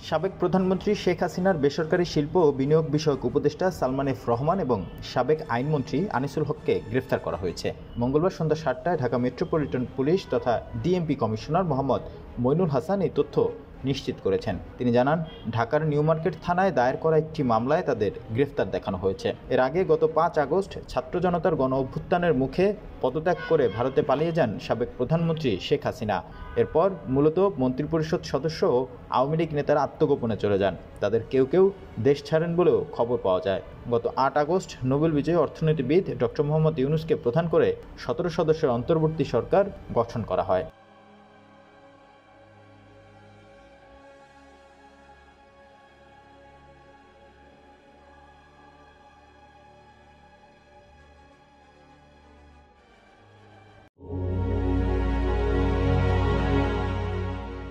সাবেক প্রধানমন্ত্রী শেখ হাসিনার বেসরকারি শিল্প ও বিনিয়োগ বিষয়ক উপদেষ্টা সালমান এফ রহমান এবং সাবেক আইনমন্ত্রী আনিসুল হককে গ্রেফতার করা হয়েছে। মঙ্গলবার সন্ধ্যা ৭টায় ঢাকা মেট্রোপলিটন পুলিশ তথা ডিএমপি কমিশনার মোহাম্মদ মইনুল হাসান এই তথ্য নিশ্চিত করেছেন। তিনি জানান, ঢাকার নিউ মার্কেট থানায় দায়ের করা একটি মামলায় তাদের গ্রেফতার দেখানো হয়েছে। এর আগে গত ৫ আগস্ট ছাত্র জনতার গণ অভ্যুত্থানের মুখে পদত্যাগ করে ভারতে পালিয়ে যান সাবেক প্রধানমন্ত্রী শেখ হাসিনা। এরপর মূলত মন্ত্রিপরিষদ সদস্য ও আওয়ামী লীগ নেতারা আত্মগোপনে চলে যান। তাদের কেউ কেউ দেশ ছাড়েন বলেও খবর পাওয়া যায়। গত ৮ আগস্ট নোবেল বিজয়ী অর্থনীতিবিদ ডক্টর মোহাম্মদ ইউনূসকে প্রধান করে ১৭ সদস্যের অন্তর্বর্তী সরকার গঠন করা হয়।